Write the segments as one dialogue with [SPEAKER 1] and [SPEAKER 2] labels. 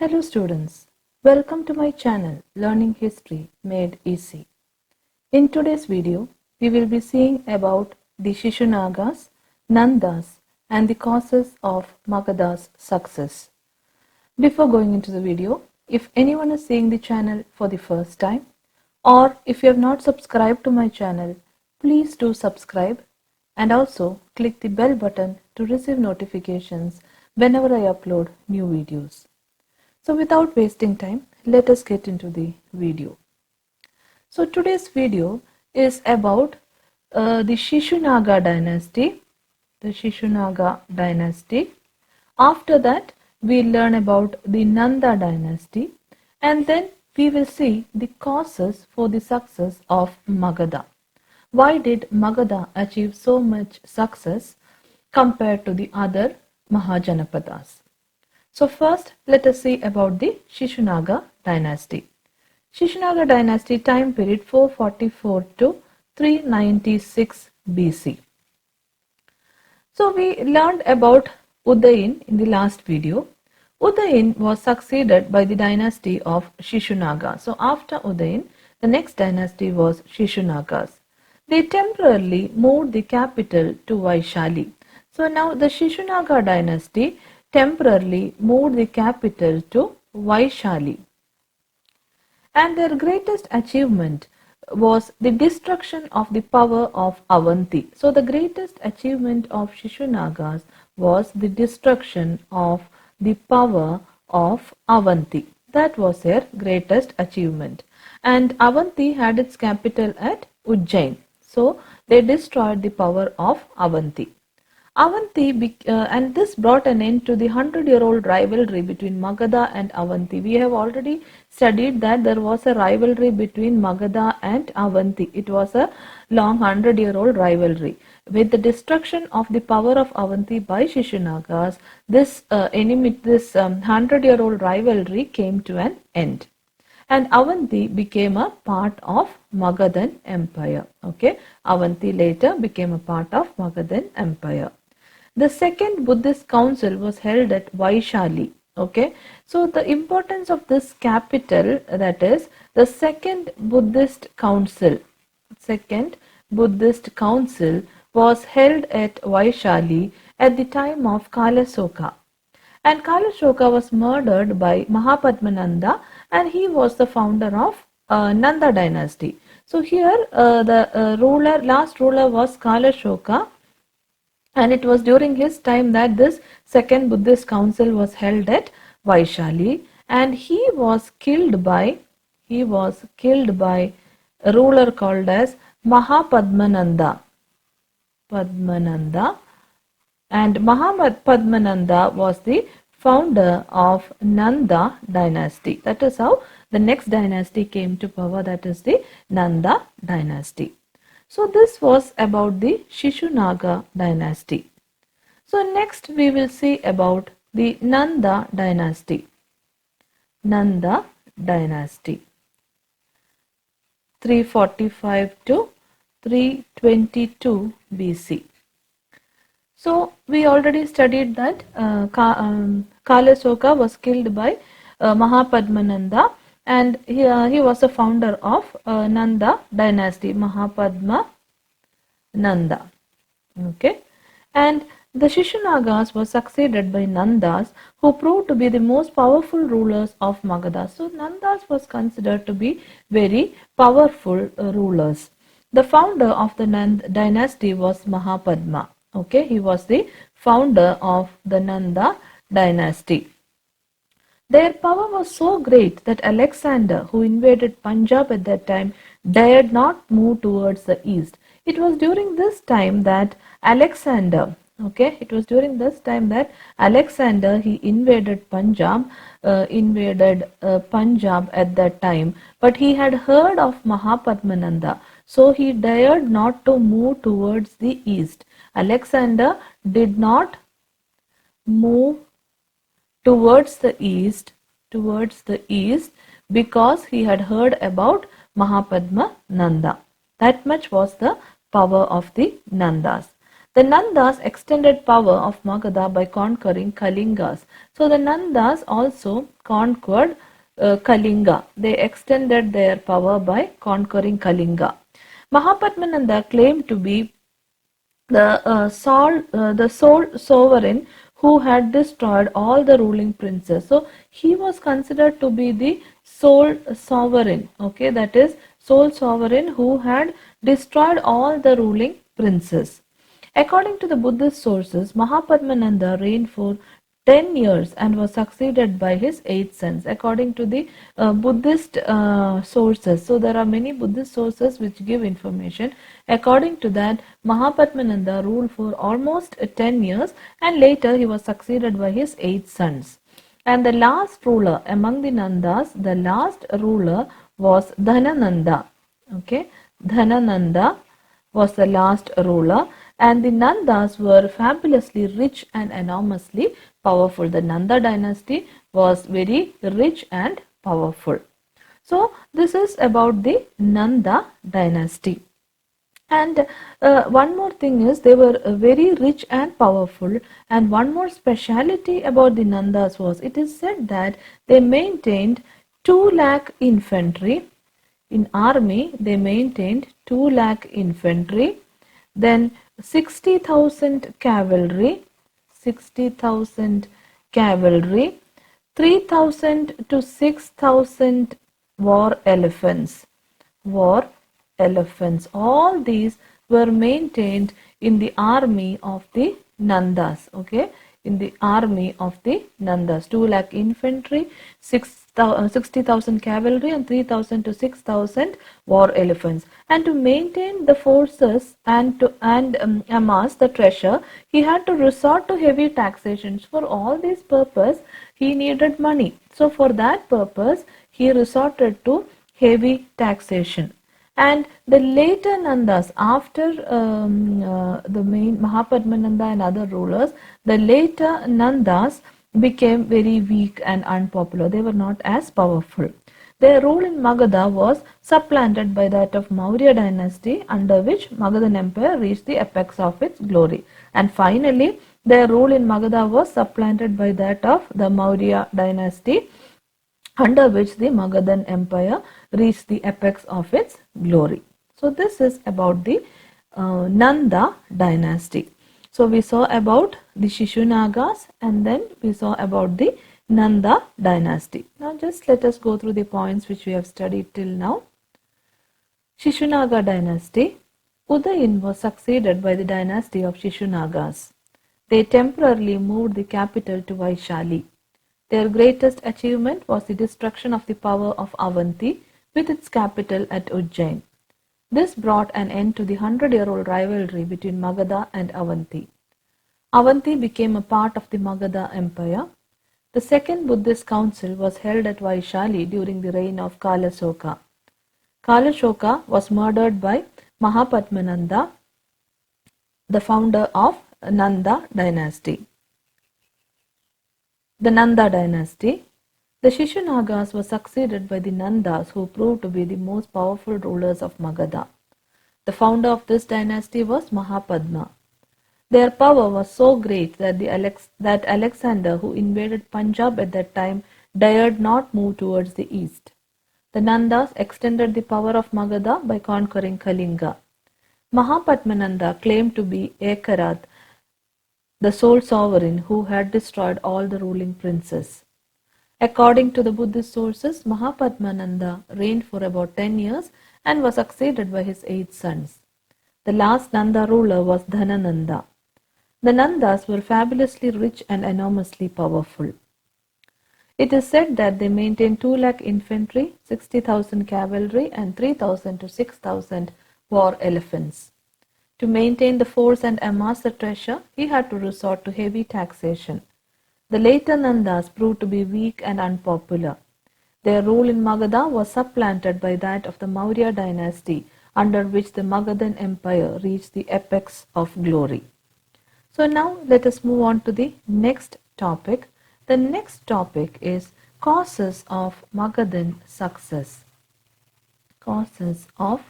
[SPEAKER 1] Hello students, welcome to my channel Learning History Made Easy. In today's video, we will be seeing about the Shishunagas, Nandas and the causes of Magadha's success. Before going into the video, if anyone is seeing the channel for the first time or if you have not subscribed to my channel, please do subscribe and also click the bell button to receive notifications whenever I upload new videos. So without wasting time, let us get into the video. So today's video is about the Shishunaga dynasty. The Shishunaga dynasty. After that, we learn about the Nanda dynasty, and then we will see the causes for the success of Magadha. Why did Magadha achieve so much success compared to the other Mahajanapadas? So first, let us see about the Shishunaga dynasty. Shishunaga dynasty time period 444 to 396 BC. So we learned about Udayin in the last video. Udayin was succeeded by the dynasty of Shishunaga. So after Udayin, the next dynasty was Shishunagas. They temporarily moved the capital to Vaishali. So now the Shishunaga dynasty temporarily moved the capital to Vaishali. And their greatest achievement was the destruction of the power of Avanti. So the greatest achievement of Shishunagas was the destruction of the power of Avanti. That was their greatest achievement. And Avanti had its capital at Ujjain. So they destroyed the power of Avanti. And this brought an end to the 100-year-old rivalry between Magadha and Avanti. We have already studied that there was a rivalry between Magadha and Avanti. It was a long 100-year-old rivalry. With the destruction of the power of Avanti by Shishunagas, this 100-year-old rivalry came to an end. And Avanti became a part of Magadhan Empire. Okay, Avanti later became a part of Magadhan Empire. The second Buddhist council was held at Vaishali. Okay, so the importance of this capital, that is the second Buddhist council. Second Buddhist council was held at Vaishali at the time of Kalasoka. And Kalashoka was murdered by Mahapadmananda, and he was the founder of Nanda dynasty. So here the last ruler was Kalashoka, and it was during his time that this second Buddhist council was held at Vaishali, and he was killed by a ruler called as Mahapadmananda. And Mahapadmananda was the founder of Nanda dynasty. That is how the next dynasty came to power, that is the Nanda dynasty. So this was about the Shishunaga dynasty. So next we will see about the Nanda dynasty. Nanda dynasty. 345 to 322 BC. So we already studied that Kalasoka was killed by Mahapadmananda, and he was the founder of Nanda dynasty, Mahapadmananda. Okay, and the Shishunagas were succeeded by Nandas, who proved to be the most powerful rulers of Magadha. So Nandas was considered to be very powerful rulers. The founder of the Nanda dynasty was Mahapadma. Okay, he was the founder of the Nanda dynasty. Their power was so great that Alexander, who invaded Punjab at that time, dared not move towards the east. It was during this time that Alexander he invaded Punjab at that time, but he had heard of Mahapadmananda, so he dared not to move towards the east. Alexander did not move towards the east because he had heard about Mahapadmananda. That much was the power of the Nandas. The Nandas extended power of Magadha by conquering Kalingas. So the Nandas also conquered Kalinga. They extended their power by conquering Kalinga. Mahapadmananda claimed to be the sole sovereign who had destroyed all the ruling princes. So he was considered to be the sole sovereign. Okay, that is sole sovereign who had destroyed all the ruling princes. According to the Buddhist sources, Mahapadmananda reigned for 10 years and was succeeded by his 8 sons. According to the Buddhist sources, so there are many Buddhist sources which give information. According to that, Mahapadmananda ruled for almost 10 years and later he was succeeded by his 8 sons. And the last ruler among the Nandas, the last ruler was Dhanananda. Okay, Dhanananda was the last ruler, and the Nandas were fabulously rich and enormously powerful. The Nanda dynasty was very rich and powerful. So this is about the Nanda dynasty. And one more thing is they were very rich and powerful, and one more speciality about the Nandas was it is said that they maintained 2 lakh infantry. In army they maintained 2 lakh infantry, then 60,000 cavalry, 60,000 cavalry, 3,000 to 6,000 war elephants. War elephants. All these were maintained in the army of the Nandas. Okay, in the army of the Nandas. 2 lakh infantry, 60,000 cavalry, and 3,000 to 6,000 war elephants. And to maintain the forces and amass the treasure, he had to resort to heavy taxations. For all this purpose, he needed money. So for that purpose, he resorted to heavy taxation. And the later Nandas, after the main Mahapadmananda and other rulers, the later Nandas became very weak and unpopular. They were not as powerful. Their rule in Magadha was supplanted by that of Maurya dynasty, under which Magadhan Empire reached the apex of its glory. And finally, their rule in Magadha was supplanted by that of the Maurya dynasty, under which the Magadhan Empire reached the apex of its glory. So this is about the Nanda dynasty. So we saw about the Shishunagas and then we saw about the Nanda dynasty. Now just let us go through the points which we have studied till now. Shishunaga dynasty. Udayin was succeeded by the dynasty of Shishunagas. They temporarily moved the capital to Vaishali. Their greatest achievement was the destruction of the power of Avanti with its capital at Ujjain. This brought an end to the 100-year-old rivalry between Magadha and Avanti. Avanti became a part of the Magadha Empire. The second Buddhist council was held at Vaishali during the reign of Kalasoka. Kalashoka was murdered by Mahapadmananda, the founder of Nanda dynasty. The Nanda dynasty. The Shishunagas were succeeded by the Nandas, who proved to be the most powerful rulers of Magadha. The founder of this dynasty was Mahapadma. Their power was so great that Alexander, who invaded Punjab at that time, dared not move towards the east. The Nandas extended the power of Magadha by conquering Kalinga. Mahapadmananda claimed to be Ekarath, the sole sovereign who had destroyed all the ruling princes. According to the Buddhist sources, Mahapadmananda reigned for about 10 years and was succeeded by his 8 sons. The last Nanda ruler was Dhanananda. The Nandas were fabulously rich and enormously powerful. It is said that they maintained 2 lakh infantry, 60,000 cavalry, and 3,000 to 6,000 war elephants. To maintain the force and amass the treasure, he had to resort to heavy taxation. The later Nandas proved to be weak and unpopular. Their rule in Magadha was supplanted by that of the Maurya dynasty, under which the Magadhan Empire reached the apex of glory. So now let us move on to the next topic. The next topic is causes of Magadhan success. Causes of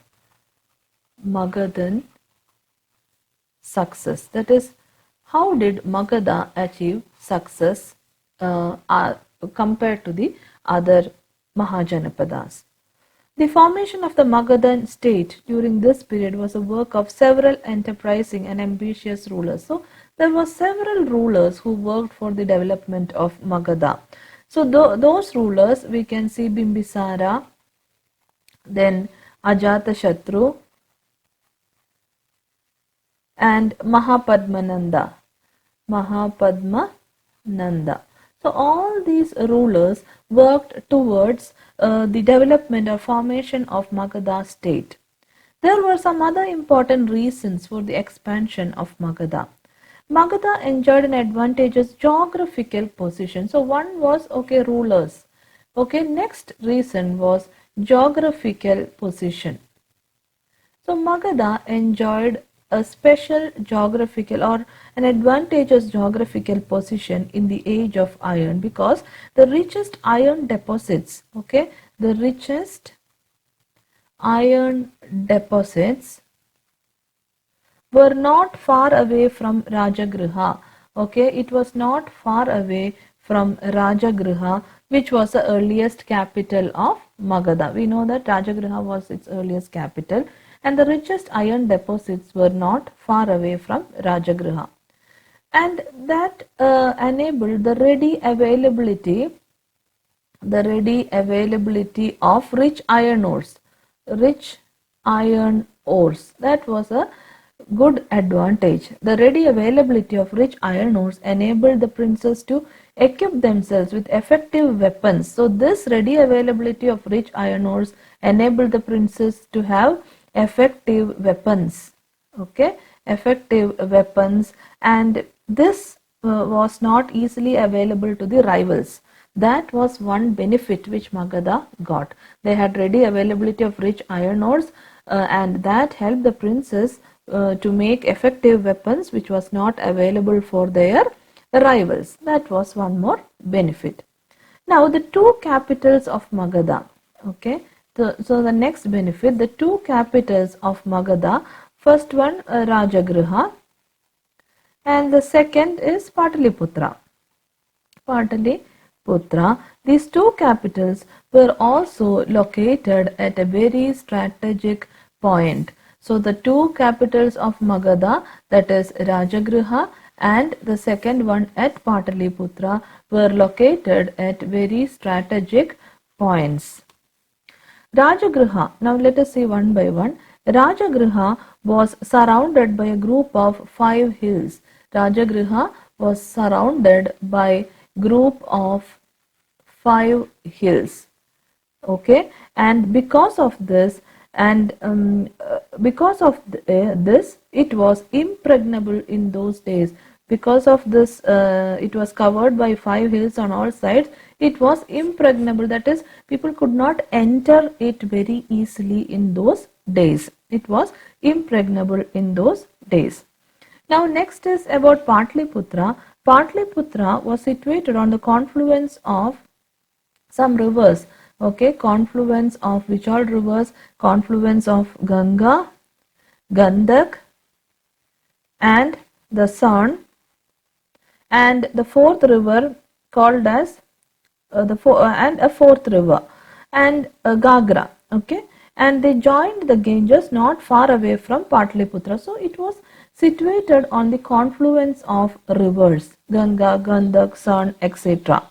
[SPEAKER 1] Magadhan success? That is, how did Magadha achieve success compared to the other Mahajanapadas? The formation of the Magadhan state during this period was a work of several enterprising and ambitious rulers. So there were several rulers who worked for the development of Magadha. So those rulers, we can see Bimbisara, then Ajatashatru, and Mahapadmananda. So all these rulers worked towards the development or formation of Magadha state. There were some other important reasons for the expansion of Magadha. Magadha enjoyed an advantageous geographical position. So one was, rulers. Next reason was geographical position. So Magadha enjoyed a special geographical or an advantageous geographical position in the age of iron, because the richest iron deposits, the richest iron deposits were not far away from Rajagriha. It was not far away from Rajagriha, which was the earliest capital of Magadha. We know that Rajagriha was its earliest capital, and the richest iron deposits were not far away from Rajagriha. And that enabled the ready availability of rich iron ores. That was a good advantage. The ready availability of rich iron ores enabled the princes to equip themselves with effective weapons. So this ready availability of rich iron ores enabled the princes to have effective weapons. And this was not easily available to the rivals. That was one benefit which Magadha got. They had ready availability of rich iron ores, and that helped the princes to make effective weapons which was not available for their rivals. That was one more benefit. Now the two capitals of Magadha. So the next benefit, the two capitals of Magadha, first one Rajagriha, and the second is Pataliputra. These two capitals were also located at a very strategic point. So the two capitals of Magadha, that is Rajagriha and the second one at Pataliputra, were located at very strategic points. Rajagriha, now let us see one by one. Rajagriha was surrounded by a group of 5 hills. Rajagriha was surrounded by group of 5 hills. And because of this, it was impregnable in those days. Because of this, it was covered by 5 hills on all sides. It was impregnable, that is, people could not enter it very easily in those days. It was impregnable in those days. Now next is about Patliputra. Patliputra was situated on the confluence of some rivers. Confluence of which all rivers? Confluence of Ganga, Gandak, and the Son, and the fourth river called as and a fourth river, and Gagra. And they joined the Ganges not far away from Patliputra. So it was situated on the confluence of rivers, Ganga, Gandak, Son, etc.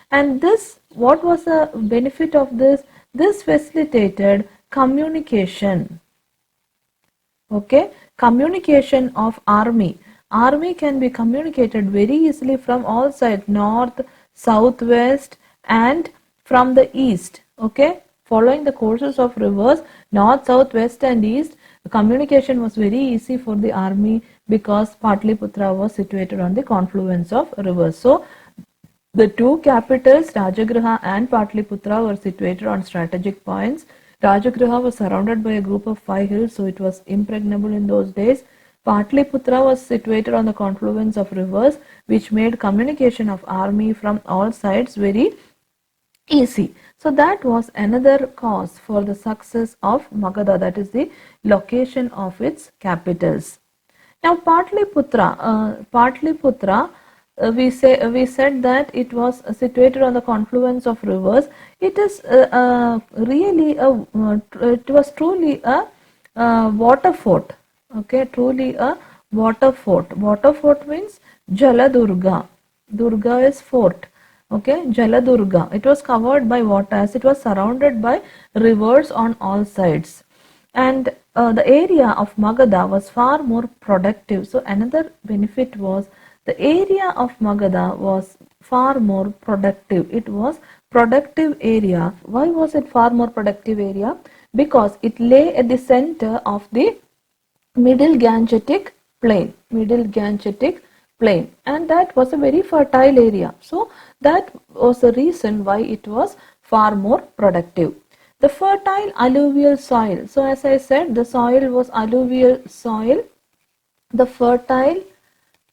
[SPEAKER 1] And this, what was the benefit of this? This facilitated communication. Communication of army. Army can be communicated very easily from all sides, north, south, west, and from the east. Following the courses of rivers, north, south, west, and east, the communication was very easy for the army because Patliputra was situated on the confluence of rivers. So the two capitals, Rajagriha and Patliputra, were situated on strategic points. Rajagriha was surrounded by a group of 5 hills, so it was impregnable in those days. Patliputra was situated on the confluence of rivers, which made communication of army from all sides very easy. So that was another cause for the success of Magadha, that is the location of its capitals. Now Patliputra, we said that it was situated on the confluence of rivers. It is really it was truly a water fort. Okay, truly a water fort. Water fort means Jaladurga. Durga is fort. Okay, Jaladurga. It was covered by water as it was surrounded by rivers on all sides. And the area of Magadha was far more productive. So another benefit was the area of Magadha was far more productive. It was productive area. Why was it far more productive area? Because it lay at the center of the Middle Gangetic plain, and that was a very fertile area. So that was the reason why it was far more productive. The fertile alluvial soil. So as I said, the soil was alluvial soil. The fertile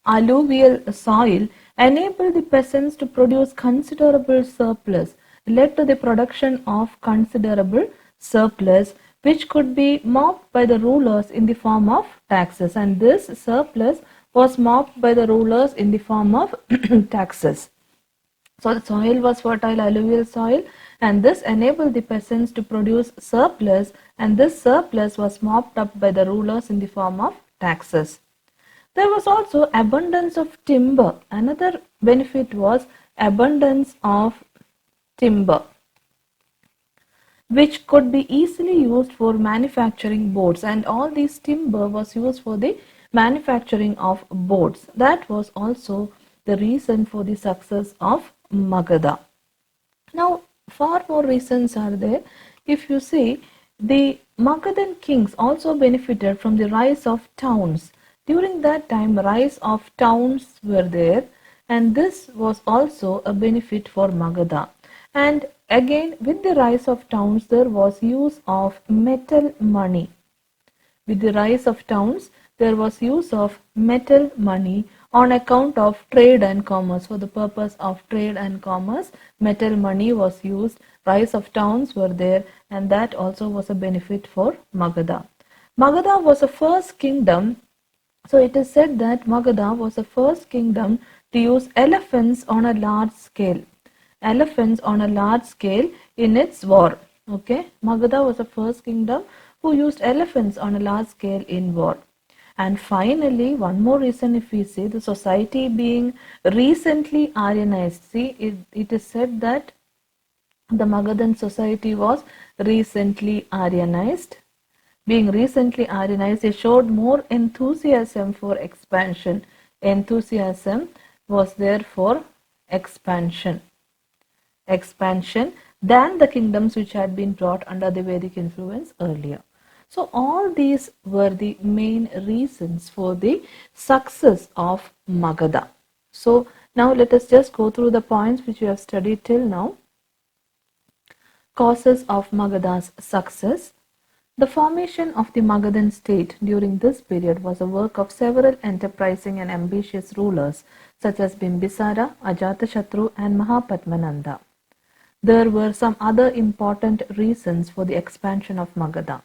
[SPEAKER 1] alluvial soil enabled the peasants to produce considerable surplus, led to the production of considerable surplus, which could be mopped by the rulers in the form of taxes, and this surplus was mopped by the rulers in the form of taxes. So the soil was fertile alluvial soil, and this enabled the peasants to produce surplus, and this surplus was mopped up by the rulers in the form of taxes. There was also abundance of timber. Another benefit was abundance of timber, which could be easily used for manufacturing boats, and all these timber was used for the manufacturing of boats. That was also the reason for the success of Magadha. Now, far more reasons are there. If you see, the Magadhan kings also benefited from the rise of towns. During that time, rise of towns were there, and this was also a benefit for Magadha. And again, with the rise of towns, there was use of metal money. With the rise of towns, there was use of metal money on account of trade and commerce. For the purpose of trade and commerce, metal money was used. Rise of towns were there, and that also was a benefit for Magadha. Magadha was the first kingdom. So it is said that Magadha was the first kingdom to use elephants on a large scale. Elephants on a large scale in its war. Okay, Magadha was the first kingdom who used elephants on a large scale in war. And finally, one more reason, if we see the society being recently Aryanized. See, it is said that the Magadhan society was recently Aryanized. Being recently Aryanized, it showed more enthusiasm for expansion. Enthusiasm was there for expansion than the kingdoms which had been brought under the Vedic influence earlier. So all these were the main reasons for the success of Magadha. So now let us just go through the points which we have studied till now. Causes of Magadha's success. The formation of the Magadhan state during this period was a work of several enterprising and ambitious rulers such as Bimbisara, Ajatashatru and Mahapadmananda. There were some other important reasons for the expansion of Magadha.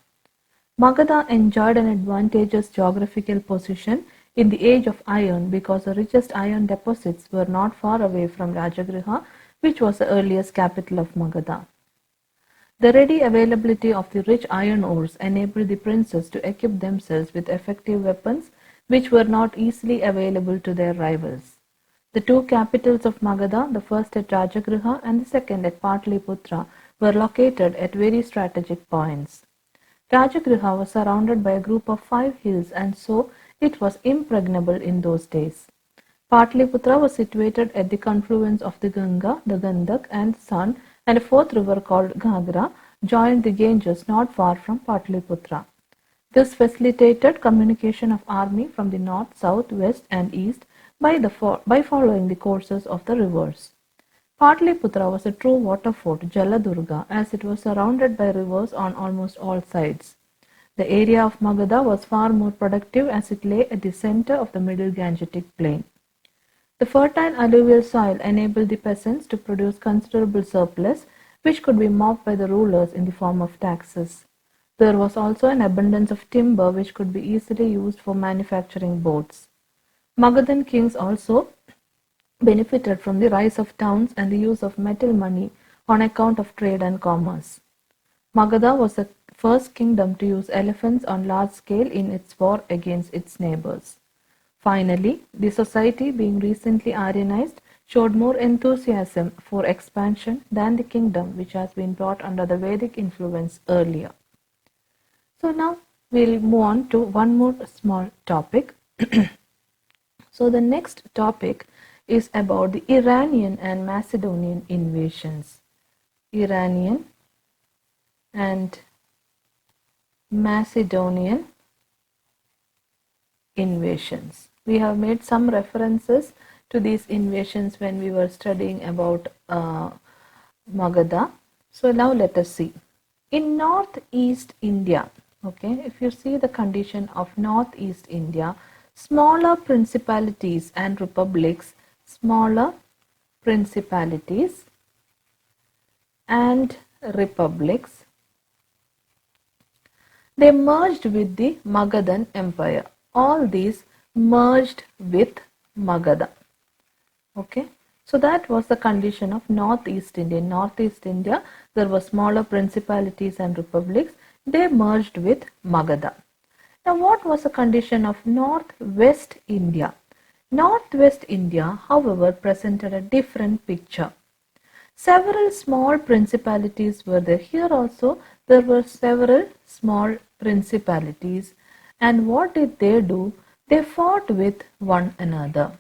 [SPEAKER 1] Magadha enjoyed an advantageous geographical position in the age of iron because the richest iron deposits were not far away from Rajagriha, which was the earliest capital of Magadha. The ready availability of the rich iron ores enabled the princes to equip themselves with effective weapons which were not easily available to their rivals. The two capitals of Magadha, the first at Rajagriha and the second at Patliputra, were located at very strategic points. Rajagriha was surrounded by a group of 5 hills, and so it was impregnable in those days. Patliputra was situated at the confluence of the Ganga, the Gandak and Son, and a fourth river called Ghagra joined the Ganges not far from Patliputra. This facilitated communication of army from the north, south, west and east by following the courses of the rivers. Patliputra was a true water fort, Jaladurga, as it was surrounded by rivers on almost all sides. The area of Magadha was far more productive as it lay at the center of the middle Gangetic plain. The fertile alluvial soil enabled the peasants to produce considerable surplus, which could be mopped by the rulers in the form of taxes. There was also an abundance of timber which could be easily used for manufacturing boats. Magadhan kings also benefited from the rise of towns and the use of metal money on account of trade and commerce. Magadha was the first kingdom to use elephants on large scale in its war against its neighbors. Finally, the society, being recently Aryanized, showed more enthusiasm for expansion than the kingdom which has been brought under the Vedic influence earlier. So now we'll move on to one more small topic. So the next topic is about the Iranian and Macedonian invasions. Iranian and Macedonian invasions. We have made some references to these invasions when we were studying about Magadha. So now let us see. In northeast India, okay, if you see the condition of northeast India, smaller principalities and republics, smaller principalities and republics, they merged with the Magadhan Empire. All these merged with Magadha. Okay, so that was the condition of northeast India. In northeast India, there were smaller principalities and republics. They merged with Magadha. Now, what was the condition of northwest India? Northwest India, however, presented a different picture. Several small principalities were there. Here also, there were several small principalities. And what did they do? They fought with one another.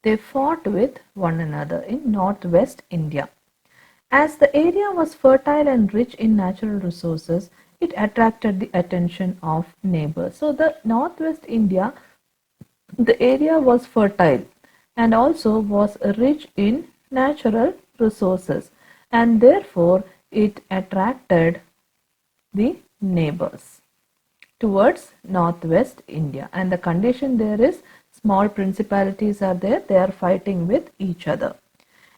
[SPEAKER 1] They fought with one another in northwest India. As the area was fertile and rich in natural resources, it attracted the attention of neighbors. So the northwest India, the area was fertile and also was rich in natural resources, and therefore it attracted the neighbors towards northwest India. And the condition there is small principalities are there, they are fighting with each other.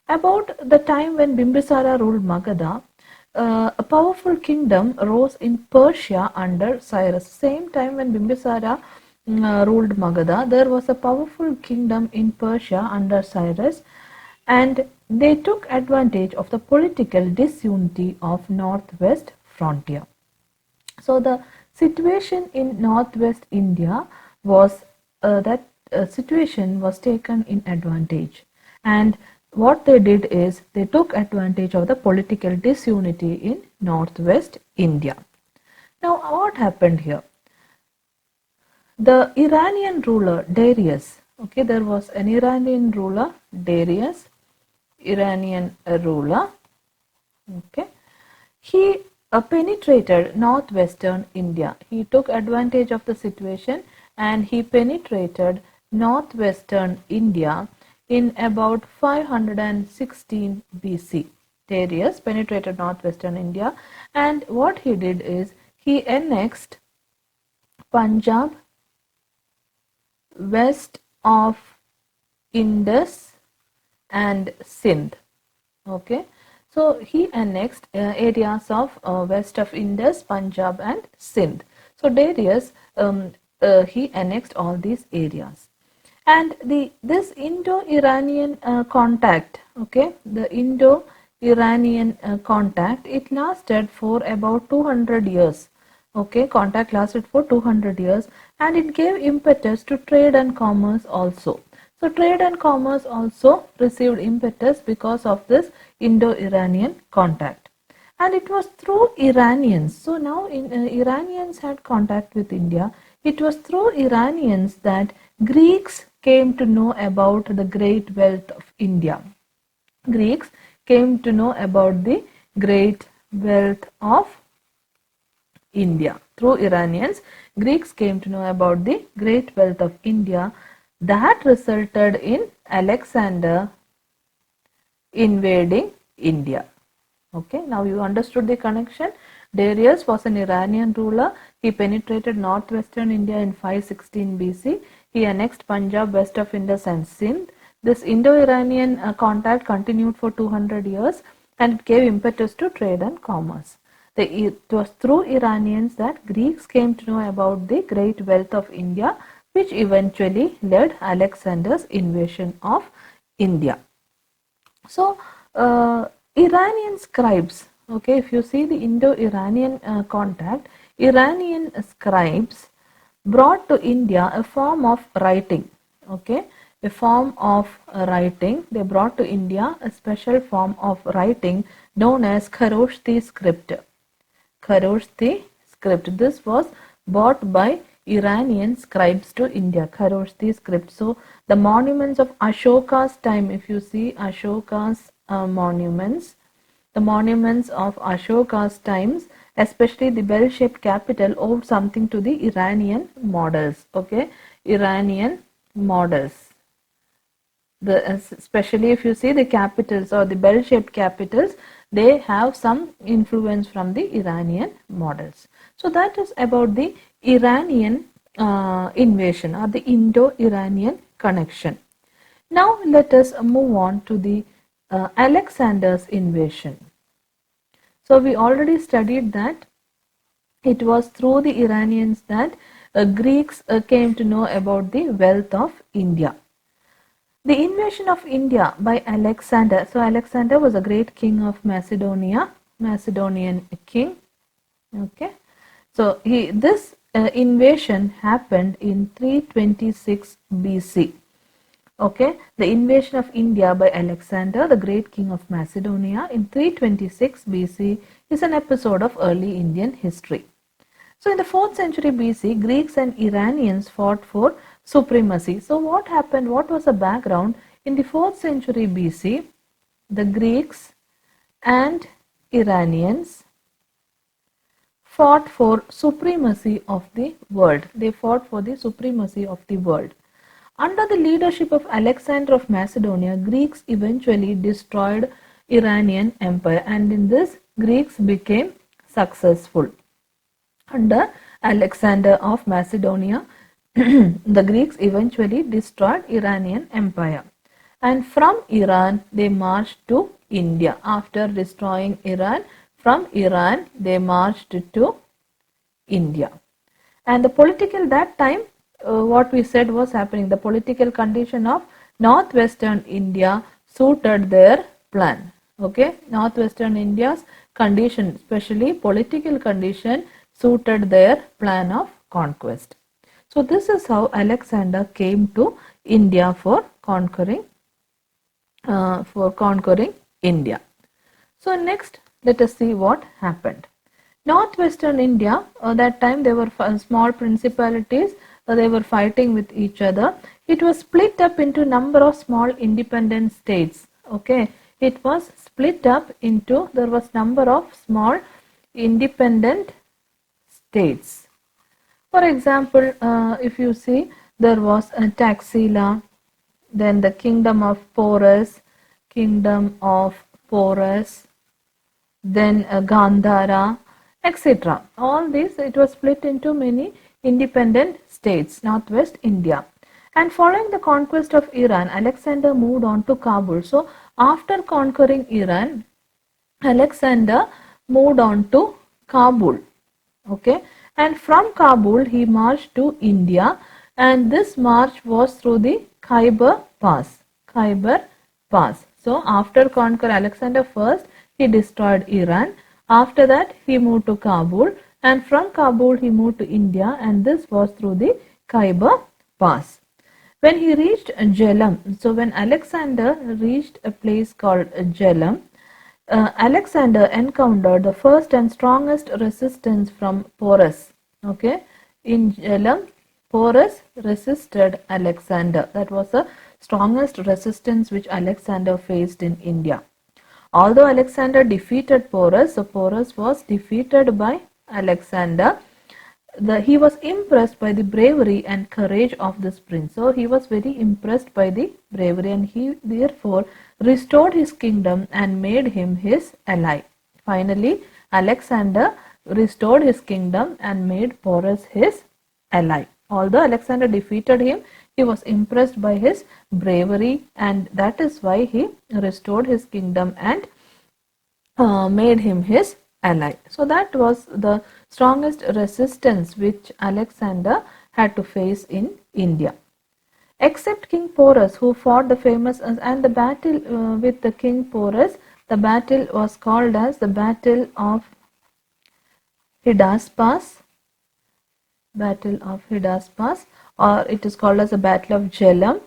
[SPEAKER 1] About the time when Bimbisara ruled Magadha, a powerful kingdom rose in Persia under Cyrus. Same time when Bimbisara ruled Magadha, there was a powerful kingdom in Persia under Cyrus, and they took advantage of the political disunity of northwest frontier. So the situation in northwest India was that situation was taken in advantage, and what they did is they took advantage of the political disunity in northwest India. Now what happened here? The Iranian ruler Darius, okay, there was an Iranian ruler Darius, Iranian ruler, okay, he penetrated northwestern India. He took advantage of the situation and he penetrated northwestern India in about 516 BC. Darius penetrated northwestern India, and what he did is he annexed Punjab west of Indus and Sindh. Okay, so he annexed areas of west of Indus, Punjab and Sindh. So Darius he annexed all these areas. And this Indo-Iranian contact, okay, the Indo-Iranian contact, it lasted for about 200 years. Okay, contact lasted for 200 years, and it gave impetus to trade and commerce also. So trade and commerce also received impetus because of this Indo-Iranian contact. And it was through Iranians. So now Iranians had contact with India. It was through Iranians that Greeks came to know about the great wealth of India. Greeks came to know about the great wealth of India. Through Iranians, Greeks came to know about the great wealth of India. That resulted in Alexander invading India. Okay, now you understood the connection. Darius was an Iranian ruler. He penetrated northwestern India in 516 BC. He annexed Punjab west of Indus and Sindh. This Indo-Iranian contact continued for 200 years and it gave impetus to trade and commerce. It was through Iranians that Greeks came to know about the great wealth of India, which eventually led Alexander's invasion of India. So, Iranian scribes, okay, if you see the Indo-Iranian contact, Iranian scribes brought to India a form of writing, okay, a form of writing. They brought to India a special form of writing known as Kharoshthi script. Kharoshthi script. This was brought by Iranian scribes to India, Kharoshthi script. So the monuments of Ashoka's time, if you see Ashoka's monuments, the monuments of Ashoka's times, especially the bell-shaped capital, owed something to the Iranian models. Okay, Iranian models. Especially if you see the capitals or the bell-shaped capitals, they have some influence from the Iranian models. So that is about the Iranian invasion or the Indo-Iranian connection. Now let us move on to the Alexander's invasion. So we already studied that it was through the Iranians that Greeks came to know about the wealth of India. The invasion of India by Alexander. So Alexander was a great king of Macedonia, Macedonian king. Okay. So this invasion happened in 326 BC. Okay, the invasion of India by Alexander, the great king of Macedonia, in 326 BC is an episode of early Indian history. So in the 4th century BC, Greeks and Iranians fought for supremacy. So what happened? What was the background? In the 4th century BC, the Greeks and Iranians fought for supremacy of the world. They fought for the supremacy of the world. Under the leadership of Alexander of Macedonia, Greeks eventually destroyed Iranian empire, and in this Greeks became successful. Under Alexander of Macedonia, the Greeks eventually destroyed Iranian empire, and from Iran they marched to India. After destroying Iran, from Iran they marched to India. And the political that time, what we said was happening, the political condition of northwestern India suited their plan. Okay, northwestern India's condition, especially political condition, suited their plan of conquest. So this is how Alexander came to India for conquering India. So next, let us see what happened. Northwestern India, that time there were small principalities. They were fighting with each other. It was split up into number of small independent states. Okay, it was split up into, there was number of small independent states. For example, if you see, there was Taxila, then the kingdom of Porus, then Gandhara, etc. All these, it was split into many independent states, northwest India. And following the conquest of Iran, Alexander moved on to Kabul. So after conquering Iran, Alexander moved on to Kabul. Okay, and from Kabul he marched to India, and this march was through the Khyber Pass. So after conquer Alexander, first he destroyed Iran. After that he moved to Kabul, and from Kabul he moved to India, and this was through the Khyber Pass. When he reached Jhelum, so when Alexander reached a place called Jhelum, Alexander encountered the first and strongest resistance from Porus. Okay, in Jhelum, Porus resisted Alexander. That was the strongest resistance which Alexander faced in India. Although Alexander defeated Porus, so Porus was defeated by Alexander, he was impressed by the bravery and courage of this prince. So he was very impressed by the bravery, and he therefore restored his kingdom and made him his ally. Finally, Alexander restored his kingdom and made Porus his ally. Although Alexander defeated him, he was impressed by his bravery, and that is why he restored his kingdom and made him his ally. So that was the strongest resistance which Alexander had to face in India. Except King Porus, who fought the famous and the battle with the King Porus, the battle was called as the Battle of Hydaspes, or it is called as the Battle of Jhelum.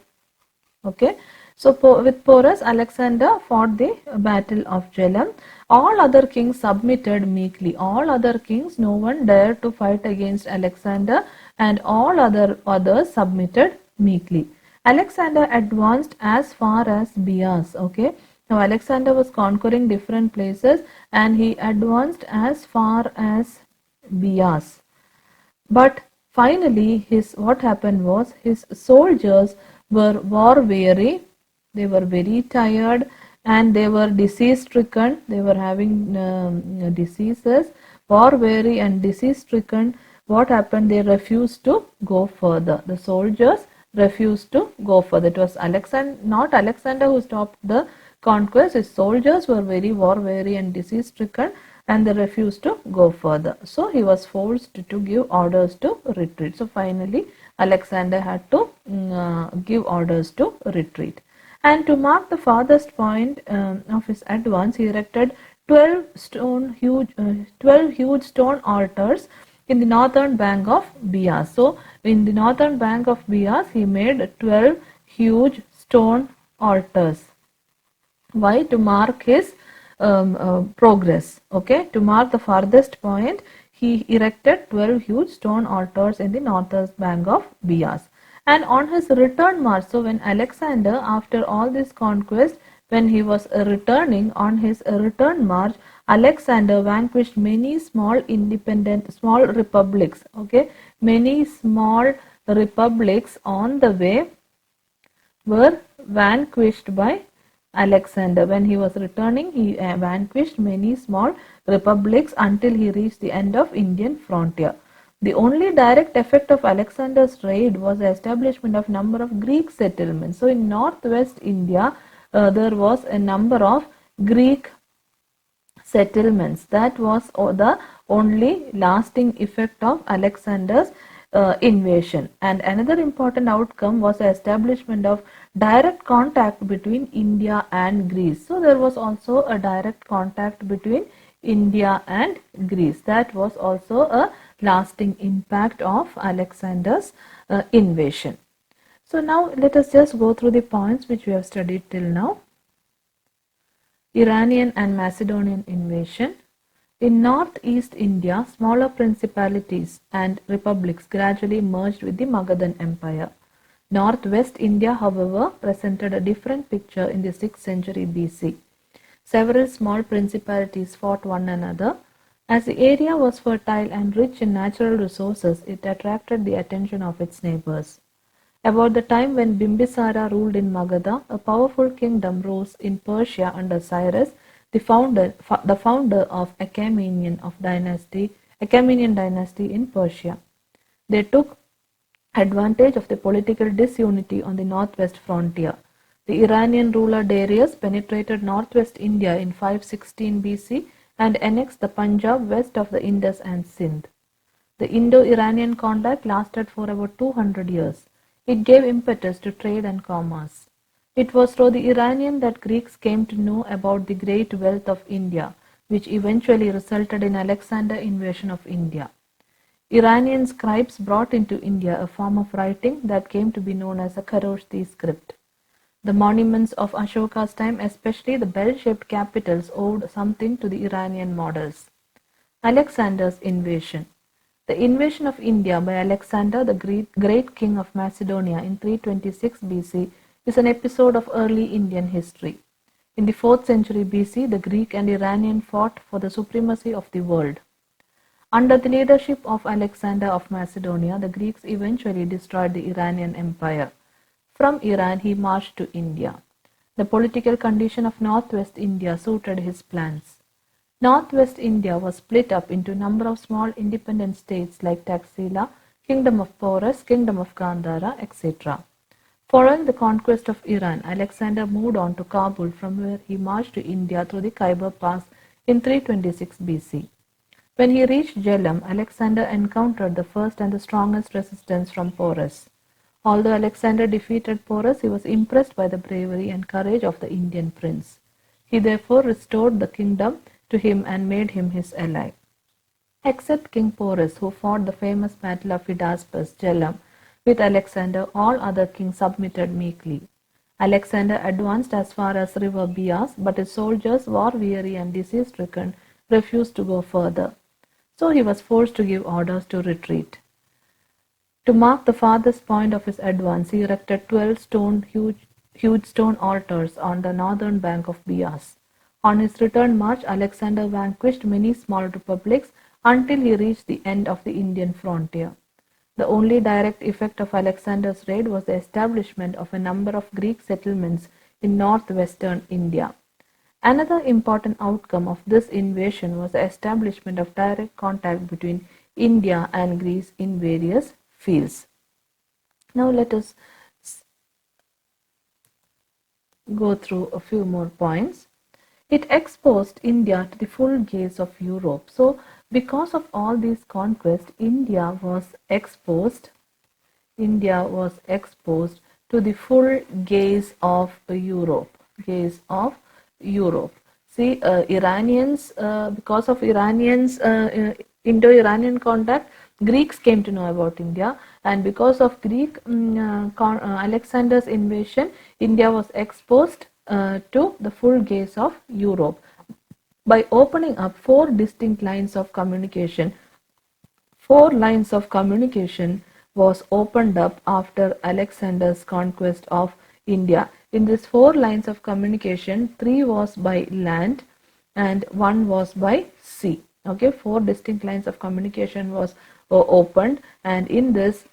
[SPEAKER 1] Okay, so with Porus, Alexander fought the Battle of Jhelum. All other kings submitted meekly. All other kings, no one dared to fight against Alexander, and all others submitted meekly. Alexander advanced as far as Bias. Okay, now Alexander was conquering different places, and he advanced as far as Bias. But finally, what happened was his soldiers were war weary, they were very tired, and they were disease stricken. They were having diseases, war weary and disease stricken. What happened? They refused to go further. The soldiers refused to go further. It was not Alexander who stopped the conquest. His soldiers were very war weary and disease stricken, and they refused to go further. So he was forced to give orders to retreat. So finally Alexander had to give orders to retreat. And to mark the farthest point of his advance, he erected 12 huge stone altars in the northern bank of Bias. So in the northern bank of Bias, he made 12 huge stone altars. Why? To mark his progress. Okay, to mark the farthest point, he erected 12 huge stone altars in the northern bank of Bias. And on his return march, so when Alexander, after all this conquest, when he was returning on his return march, Alexander vanquished many small republics. Okay, many small republics on the way were vanquished by Alexander. When he was returning, he vanquished many small republics until he reached the end of Indian frontier. The only direct effect of Alexander's raid was the establishment of number of Greek settlements. So in northwest India, there was a number of Greek settlements. That was the only lasting effect of Alexander's invasion. And another important outcome was the establishment of direct contact between India and Greece. So there was also a direct contact between India and Greece. That was also a lasting impact of Alexander's invasion. So now let us just go through the points which we have studied till now. Iranian and Macedonian invasion. In northeast India, smaller principalities and republics gradually merged with the Magadhan Empire. Northwest India, however, presented a different picture in the 6th century BC. Several small principalities fought one another. As the area was fertile and rich in natural resources, it attracted the attention of its neighbors. About the time when Bimbisara ruled in Magadha, a powerful kingdom rose in Persia under Cyrus, the founder of Achaemenian dynasty in Persia. They took advantage of the political disunity on the northwest frontier. The Iranian ruler Darius penetrated northwest India in 516 BC and annexed the Punjab west of the Indus and Sindh. The Indo-Iranian contact lasted for about 200 years. It gave impetus to trade and commerce. It was through the Iranian that Greeks came to know about the great wealth of India, which eventually resulted in Alexander's invasion of India. Iranian scribes brought into India a form of writing that came to be known as a Kharoshthi script. The monuments of Ashoka's time, especially the bell-shaped capitals, owed something to the Iranian models. Alexander's invasion. The invasion of India by Alexander, the great king of Macedonia in 326 BC, is an episode of early Indian history. In the 4th century BC, the Greek and Iranian fought for the supremacy of the world. Under the leadership of Alexander of Macedonia, the Greeks eventually destroyed the Iranian Empire. From Iran, he marched to India. The political condition of northwest India suited his plans. Northwest India was split up into a number of small independent states like Taxila, Kingdom of Porus, Kingdom of Gandhara, etc. Following the conquest of Iran, Alexander moved on to Kabul, from where he marched to India through the Khyber Pass in 326 BC. When he reached Jhelum, Alexander encountered the first and the strongest resistance from Porus. Although Alexander defeated Porus, he was impressed by the bravery and courage of the Indian prince. He therefore restored the kingdom to him and made him his ally. Except King Porus, who fought the famous battle of Hydaspes, Jhelum, with Alexander, all other kings submitted meekly. Alexander advanced as far as river Bias, but his soldiers, war-weary and disease-stricken, refused to go further. So he was forced to give orders to retreat. To mark the farthest point of his advance, he erected 12 huge stone altars on the northern bank of Bias. On his return march, Alexander vanquished many small republics until he reached the end of the Indian frontier. The only direct effect of Alexander's raid was the establishment of a number of Greek settlements in northwestern India. Another important outcome of this invasion was the establishment of direct contact between India and Greece in various fields. Now let us go through a few more points. It exposed India to the full gaze of Europe. So because of all these conquests, India was exposed to the full gaze of Europe. See, Iranians, because of Iranians, Indo-Iranian contact, Greeks came to know about India, and because of Alexander's invasion, India was exposed to the full gaze of Europe by opening up 4 distinct lines of communication. 4 lines of communication was opened up after Alexander's conquest of India. In these 4 lines of communication, 3 was by land and 1 was by sea. Okay, 4 distinct lines of communication was opened, and in this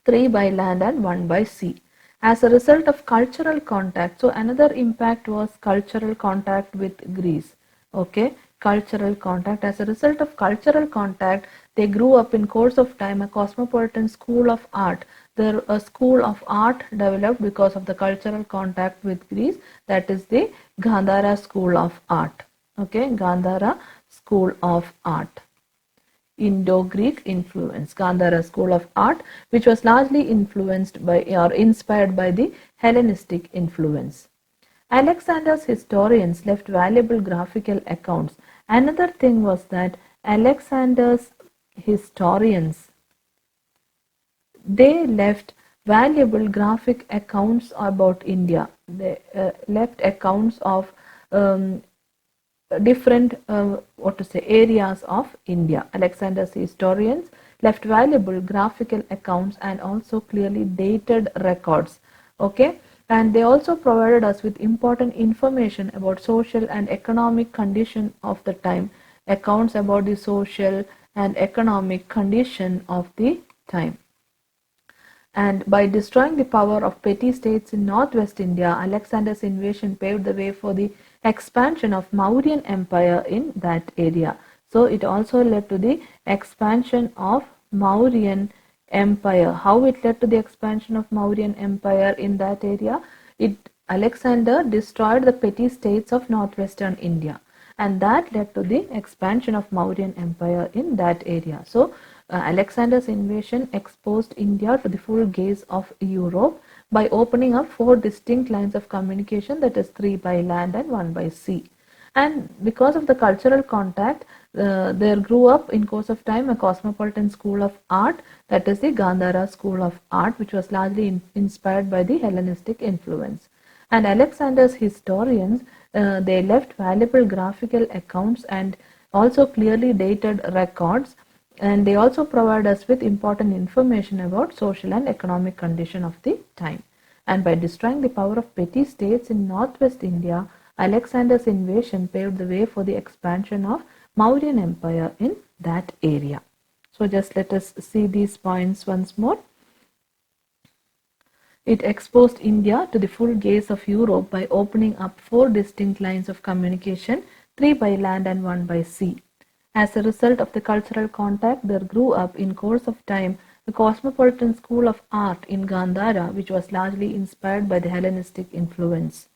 [SPEAKER 1] 3 by land and 1 by sea. As a result of cultural contact, so another impact was cultural contact with Greece. Okay, cultural contact. As a result of cultural contact, they grew up in course of time a cosmopolitan school of art. There a school of art developed because of the cultural contact with Greece, that is the Gandhara school of art. Okay, Gandhara school of art. Indo-Greek influence, Gandhara school of art, which was largely influenced by or inspired by the Hellenistic influence. Alexander's historians left valuable graphical accounts. Another thing was that Alexander's historians, they left valuable graphic accounts about India. They left accounts of different areas of India. Alexander's historians left valuable graphical accounts and also clearly dated records. Okay, and they also provided us with important information about social and economic condition of the time, accounts about the social and economic condition of the time. And by destroying the power of petty states in northwest India, Alexander's invasion paved the way for the expansion of Mauryan Empire in that area. So it also led to the expansion of Mauryan Empire. How it led to the expansion of Mauryan Empire in that area? Alexander destroyed the petty states of northwestern India, and that led to the expansion of Mauryan Empire in that area. So Alexander's invasion exposed India to the full gaze of Europe by opening up 4 distinct lines of communication, that is 3 by land and 1 by sea. And because of the cultural contact, there grew up in course of time a cosmopolitan school of art, that is the Gandhara school of art, which was largely inspired by the Hellenistic influence. And Alexander's historians, they left valuable graphical accounts and also clearly dated records, and they also provide us with important information about social and economic condition of the time. And by destroying the power of petty states in northwest India, Alexander's invasion paved the way for the expansion of Mauryan Empire in that area. So just let us see these points once more. It exposed India to the full gaze of Europe by opening up 4 distinct lines of communication, 3 by land and 1 by sea. As a result of the cultural contact, there grew up in course of time a cosmopolitan school of art in Gandhara, which was largely inspired by the Hellenistic influence.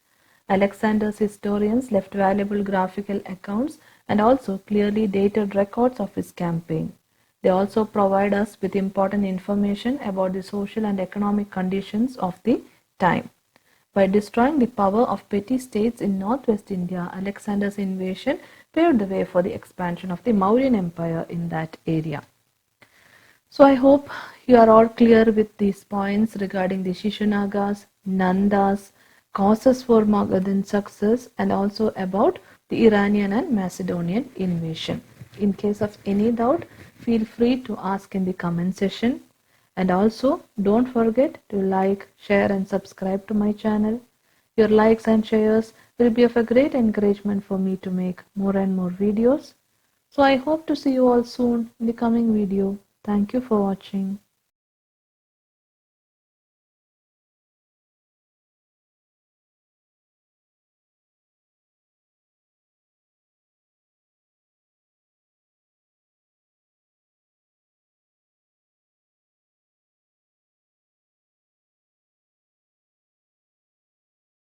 [SPEAKER 1] Alexander's historians left valuable graphical accounts and also clearly dated records of his campaign. They also provide us with important information about the social and economic conditions of the time. By destroying the power of petty states in northwest India, Alexander's invasion paved the way for the expansion of the Mauryan Empire in that area. So I hope you are all clear with these points regarding the Shishunagas, Nandas, causes for Magadhan's success, and also about the Iranian and Macedonian invasion. In case of any doubt, feel free to ask in the comment section. And also don't forget to like, share and subscribe to my channel. Your likes and shares will be of a great encouragement for me to make more and more videos. So I hope to see you all soon in the coming video. Thank you for watching.